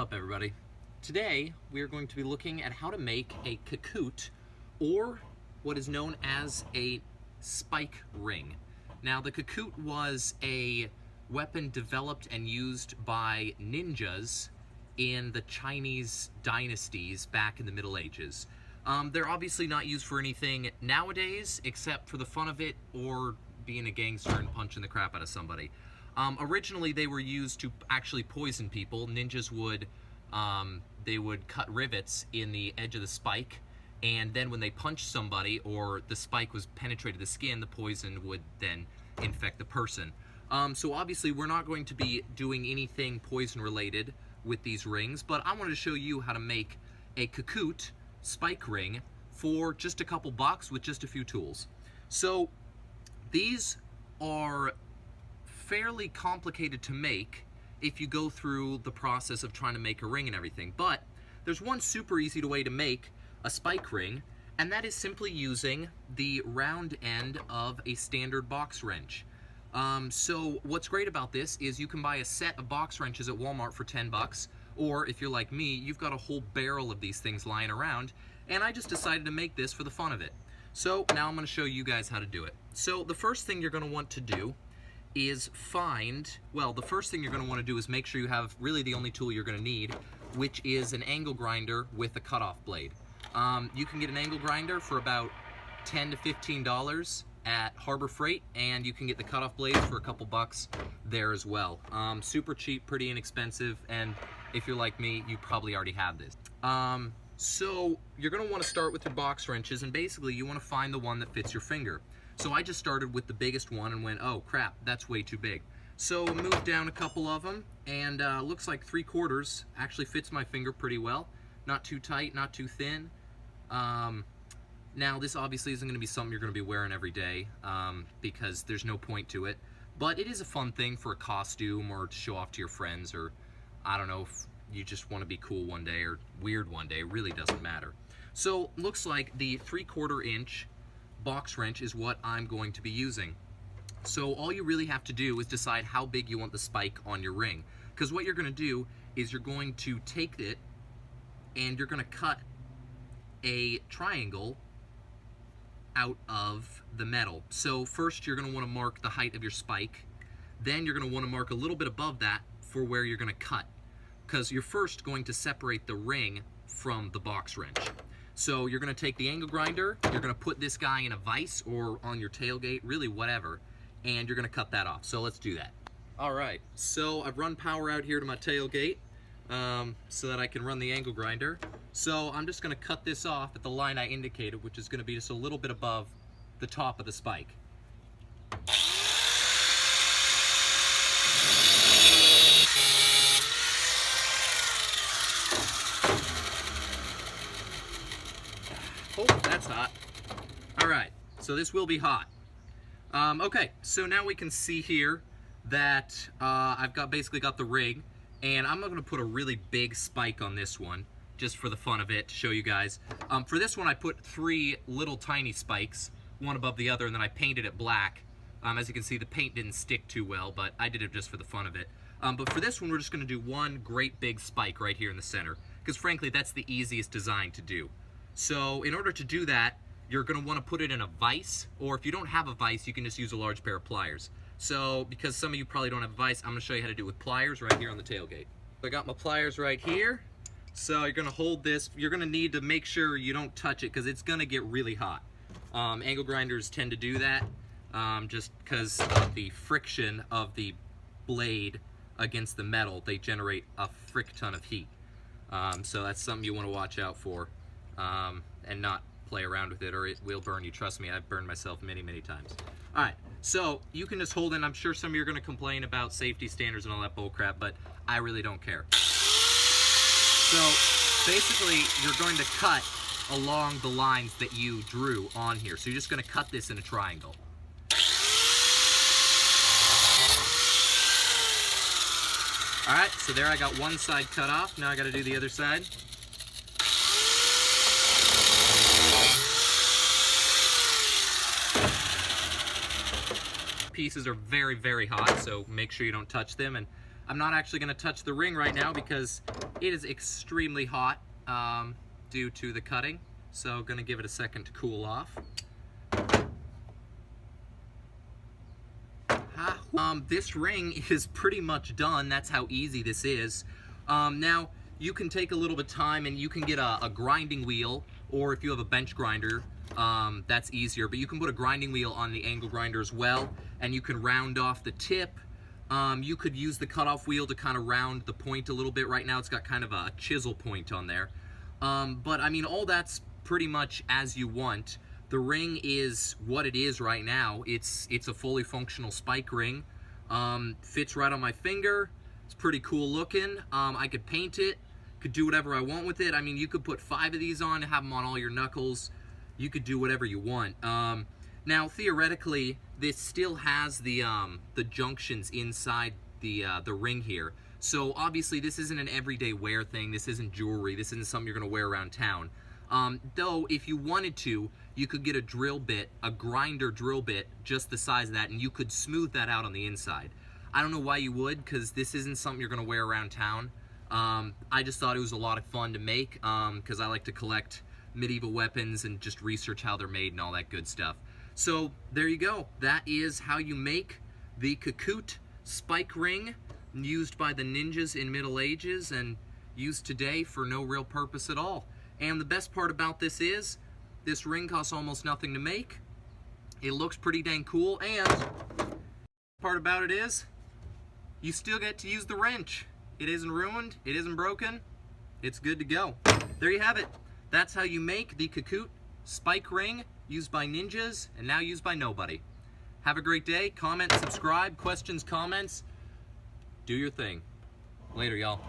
up, everybody? Today we are going to be looking at how to make a Kakute, or what is known as a spike ring. Now, the Kakute was a weapon developed and used by ninjas in the Chinese dynasties back in the Middle Ages. They're obviously not used for anything nowadays except for the fun of it or being a gangster and punching the crap out of somebody. Originally, they were used to actually poison people. Ninjas would, they would cut rivets in the edge of the spike, and then when they punched somebody or the spike was penetrated the skin, the poison would then infect the person. So obviously, we're not going to be doing anything poison related with these rings, but I wanted to show you how to make a Kakute spike ring for just a couple bucks with just a few tools. So these are fairly complicated to make if you go through the process of trying to make a ring and everything, but there's one super easy way to make a spike ring, and that is simply using the round end of a standard box wrench. So what's great about this is you can buy a set of box wrenches at Walmart for 10 bucks, or if you're like me, you've got a whole barrel of these things lying around, and I just decided to make this for the fun of it. So now I'm going to show you guys how to do it. So the first thing you're going to want to do is the first thing you're going to want to do is make sure you have really the only tool you're going to need, which is an angle grinder with a cutoff blade. You can get an angle grinder for about $10 to $15 at Harbor Freight, and you can get the cutoff blades for a couple bucks there as well. Super cheap, pretty inexpensive, and if you're like me, you probably already have this. So you're going to want to start with your box wrenches, and basically you want to find the one that fits your finger. So I just started with the biggest one and went, oh crap, that's way too big. So moved down a couple of them, and looks like 3/4 actually fits my finger pretty well. Not too tight, not too thin. Now this obviously isn't going to be something you're going to be wearing every day because there's no point to it. But it is a fun thing for a costume or to show off to your friends, or I don't know, if you just want to be cool one day or weird one day, it really doesn't matter. So looks like the 3/4 inch box wrench is what I'm going to be using. So all you really have to do is decide how big you want the spike on your ring, because what you're going to do is you're going to take it and you're going to cut a triangle out of the metal. So first you're going to want to mark the height of your spike, then you're going to want to mark a little bit above that for where you're going to cut, because you're first going to separate the ring from the box wrench. So you're going to take the angle grinder, you're going to put this guy in a vise or on your tailgate, really whatever, and you're going to cut that off. So let's do that. Alright, so I've run power out here to my tailgate so that I can run the angle grinder. So I'm just going to cut this off at the line I indicated, which is going to be just a little bit above the top of the spike. Oh, that's hot. Alright, so this will be hot. Okay, so now we can see here that I've basically got the ring, and I'm going to put a really big spike on this one, just for the fun of it, to show you guys. For this one, I put 3 little tiny spikes, one above the other, and then I painted it black. As you can see, the paint didn't stick too well, but I did it just for the fun of it. But for this one, we're just going to do one great big spike right here in the center, because frankly, that's the easiest design to do. So in order to do that, you're going to want to put it in a vise, or if you don't have a vise, you can just use a large pair of pliers. So because some of you probably don't have a vise, I'm going to show you how to do it with pliers right here on the tailgate. I got my pliers right here. So you're going to hold this. You're going to need to make sure you don't touch it because it's going to get really hot. Angle grinders tend to do that just because of the friction of the blade against the metal. They generate a frick ton of heat. So that's something you want to watch out for. And not play around with it, or it will burn you. Trust me, I've burned myself many, many times. Alright, so you can just hold it. I'm sure some of you are going to complain about safety standards and all that bullcrap, but I really don't care. So basically, you're going to cut along the lines that you drew on here. So you're just going to cut this in a triangle. Alright, so there I got one side cut off. Now I got to do the other side. Pieces are very, very hot, so make sure you don't touch them. And I'm not actually going to touch the ring right now because it is extremely hot due to the cutting. So going to give it a second to cool off. This ring is pretty much done. That's how easy this is. Now, you can take a little bit of time and you can get a grinding wheel, or if you have a bench grinder, that's easier. But you can put a grinding wheel on the angle grinder as well, and you can round off the tip. You could use the cutoff wheel to kind of round the point a little bit. Right now it's got kind of a chisel point on there. But I mean, all that's pretty much as you want. The ring is what it is right now. It's a fully functional spike ring. Fits right on my finger. It's pretty cool looking. I could paint it, could do whatever I want with it. I mean, you could put 5 of these on, have them on all your knuckles. You could do whatever you want. Now, theoretically, this still has the junctions inside the ring here. So obviously, this isn't an everyday wear thing. This isn't jewelry. This isn't something you're gonna wear around town. Though, if you wanted to, you could get a drill bit, a grinder drill bit, just the size of that, and you could smooth that out on the inside. I don't know why you would, because this isn't something you're going to wear around town. I just thought it was a lot of fun to make, because I like to collect medieval weapons and just research how they're made and all that good stuff. So, there you go. That is how you make the Kakute spike ring, used by the ninjas in Middle Ages and used today for no real purpose at all. And the best part about this is, this ring costs almost nothing to make. It looks pretty dang cool, and the part about it is, you still get to use the wrench. It isn't ruined, it isn't broken, it's good to go. There you have it. That's how you make the Kakute spike ring, used by ninjas, and now used by nobody. Have a great day. Comment, subscribe, questions, comments. Do your thing. Later, y'all.